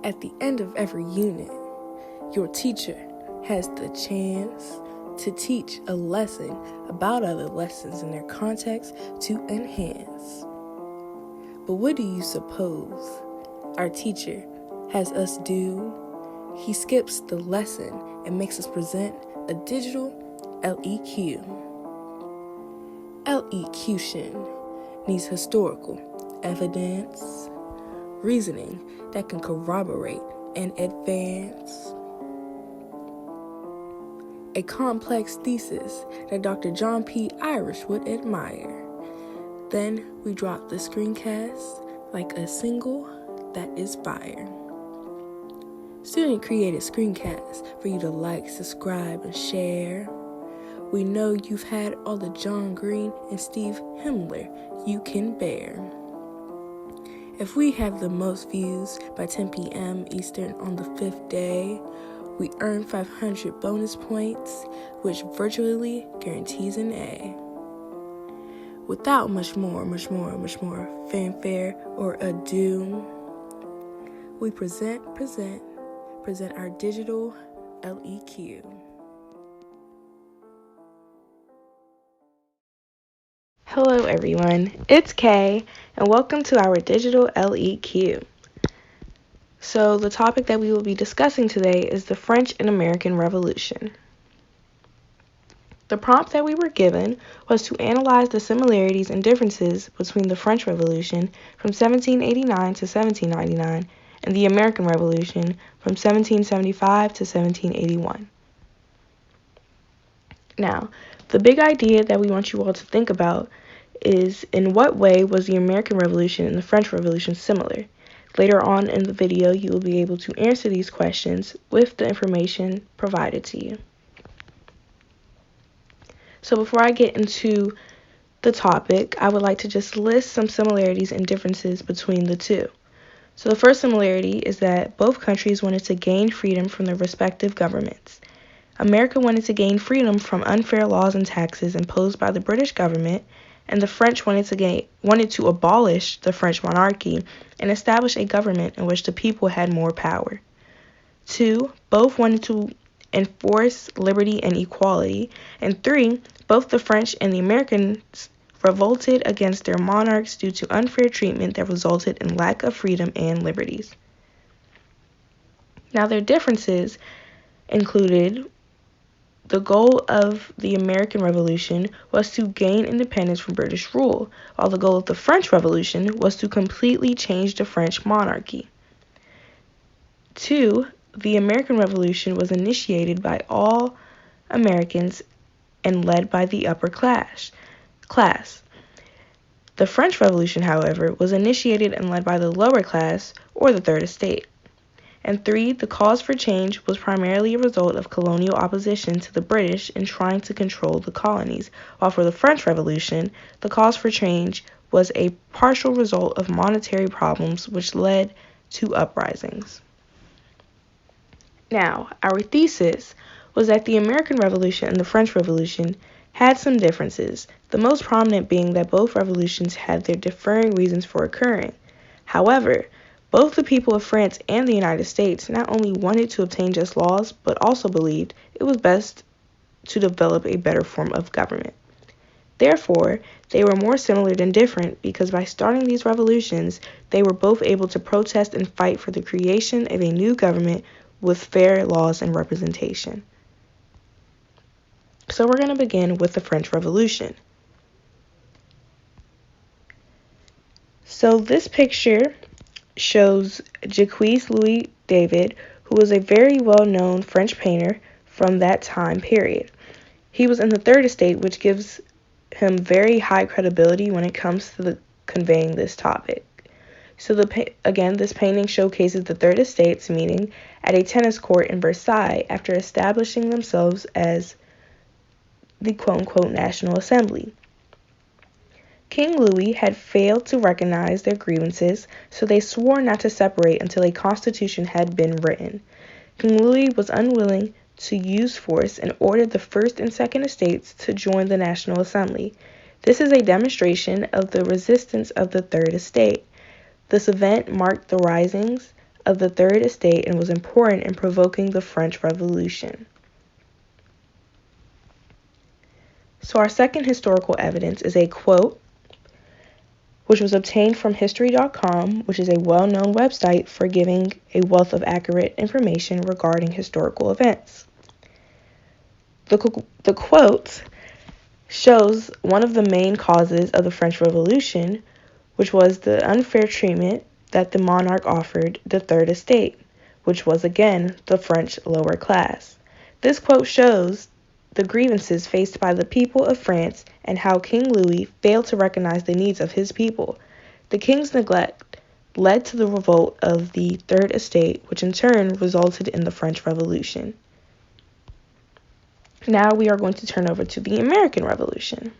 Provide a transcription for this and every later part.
At the end of every unit, your teacher has the chance to teach a lesson about other lessons in their context to enhance. But what do you suppose our teacher has us do? He skips the lesson and makes us present a digital LEQ. LEQtion needs historical evidence, reasoning that can corroborate and advance. A complex thesis that Dr. John P. Irish would admire. Then we drop the screencast like a single that is fire. Student-created screencasts for you to like, subscribe, and share. We know you've had all the John Green and Steve Himmler you can bear. If we have the most views by 10 p.m. Eastern on the 5th day, we earn 500 bonus points, which virtually guarantees an A. Without much more fanfare or ado, we present our digital LEQ. Hello everyone, it's Kay, and welcome to our digital LEQ. So the topic that we will be discussing today is the French and American Revolution. The prompt that we were given was to analyze the similarities and differences between the French Revolution from 1789 to 1799 and the American Revolution from 1775 to 1781. Now, the big idea that we want you all to think about is in what way was the American Revolution and the French Revolution similar? Later on in the video, you will be able to answer these questions with the information provided to you. So before I get into the topic, I would like to just list some similarities and differences between the two. So the first similarity is that both countries wanted to gain freedom from their respective governments. America wanted to gain freedom from unfair laws and taxes imposed by the British government, and the French wanted to abolish the French monarchy and establish a government in which the people had more power. 2, both wanted to enforce liberty and equality. And 3, both the French and the Americans revolted against their monarchs due to unfair treatment that resulted in lack of freedom and liberties. Now, their differences included the goal of the American Revolution was to gain independence from British rule, while the goal of the French Revolution was to completely change the French monarchy. 2, the American Revolution was initiated by all Americans and led by the upper class. The French Revolution, however, was initiated and led by the lower class, or the Third Estate. And 3, the cause for change was primarily a result of colonial opposition to the British in trying to control the colonies, while for the French Revolution, the cause for change was a partial result of monetary problems which led to uprisings. Now, our thesis was that the American Revolution and the French Revolution had some differences, the most prominent being that both revolutions had their differing reasons for occurring. However, both the people of France and the United States not only wanted to obtain just laws, but also believed it was best to develop a better form of government. Therefore, they were more similar than different because by starting these revolutions, they were both able to protest and fight for the creation of a new government with fair laws and representation. So we're going to begin with the French Revolution. So this picture shows Jacques Louis David, who was a very well-known French painter from that time period. He was in the Third Estate, which gives him very high credibility when it comes to conveying this topic. So this painting showcases the Third Estates meeting at a tennis court in Versailles after establishing themselves as the quote-unquote National Assembly. King Louis had failed to recognize their grievances, so they swore not to separate until a constitution had been written. King Louis was unwilling to use force and ordered the First and Second Estates to join the National Assembly. This is a demonstration of the resistance of the Third Estate. This event marked the risings of the Third Estate and was important in provoking the French Revolution. So our second historical evidence is a quote which was obtained from History.com, which is a well-known website for giving a wealth of accurate information regarding historical events. The quote shows one of the main causes of the French Revolution, which was the unfair treatment that the monarch offered the Third Estate, which was again the French lower class. This quote shows the grievances faced by the people of France and how King Louis failed to recognize the needs of his people. The king's neglect led to the revolt of the Third Estate, which in turn resulted in the French Revolution. Now we are going to turn over to the American Revolution.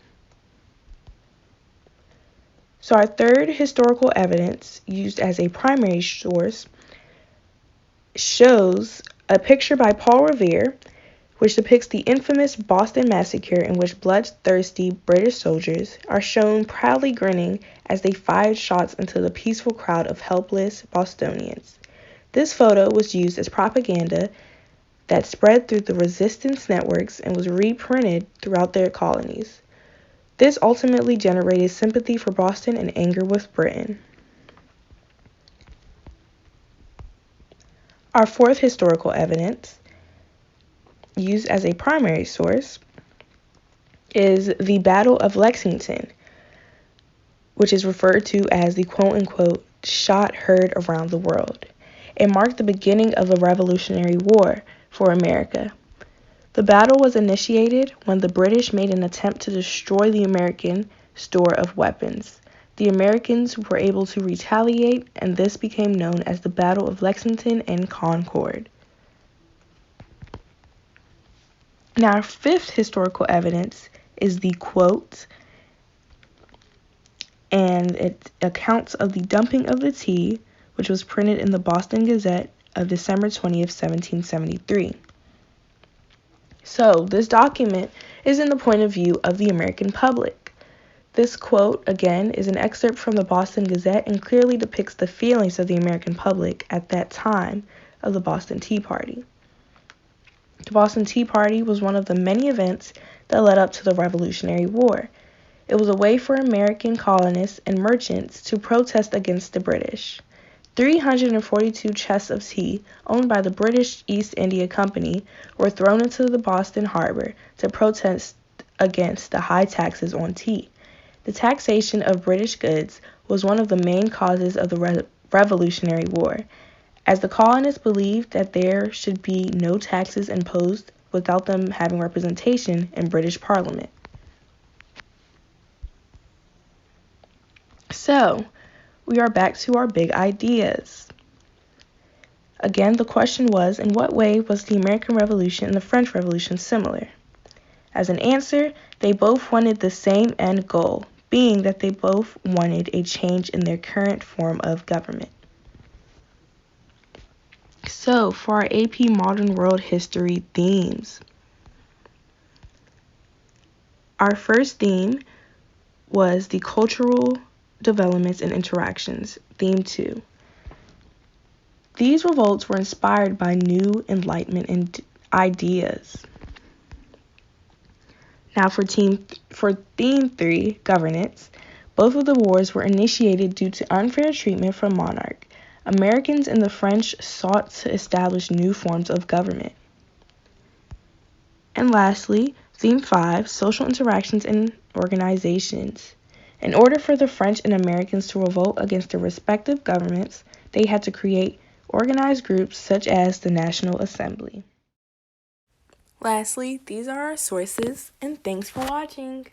So our third historical evidence, used as a primary source, shows a picture by Paul Revere, which depicts the infamous Boston Massacre, in which bloodthirsty British soldiers are shown proudly grinning as they fired shots into the peaceful crowd of helpless Bostonians. This photo was used as propaganda that spread through the resistance networks and was reprinted throughout their colonies. This ultimately generated sympathy for Boston and anger with Britain. Our fourth historical evidence, used as a primary source, is the Battle of Lexington, which is referred to as the quote-unquote shot heard around the world. It marked the beginning of the Revolutionary War for America. The battle was initiated when the British made an attempt to destroy the American store of weapons. The Americans were able to retaliate, and this became known as the Battle of Lexington and Concord. Now, our fifth historical evidence is the quote, and it accounts of the dumping of the tea, which was printed in the Boston Gazette of December 20th, 1773. So, this document is in the point of view of the American public. This quote, again, is an excerpt from the Boston Gazette and clearly depicts the feelings of the American public at that time of the Boston Tea Party. The Boston Tea Party was one of the many events that led up to the Revolutionary War. It was a way for American colonists and merchants to protest against the British. 342 chests of tea, owned by the British East India Company, were thrown into the Boston harbor to protest against the high taxes on tea. The taxation of British goods was one of the main causes of the Revolutionary War, as the colonists believed that there should be no taxes imposed without them having representation in British Parliament. So, we are back to our big ideas. Again, the question was, in what way was the American Revolution and the French Revolution similar? As an answer, they both wanted the same end goal, being that they both wanted a change in their current form of government. So, for our AP Modern World History themes, our first theme was the cultural developments and interactions, theme 2. These revolts were inspired by new Enlightenment and ideas. Now for theme 3, governance, both of the wars were initiated due to unfair treatment from monarch. Americans and the French sought to establish new forms of government. And lastly, theme 5, social interactions and organizations. In order for the French and Americans to revolt against their respective governments, they had to create organized groups such as the National Assembly. Lastly, these are our sources, and thanks for watching.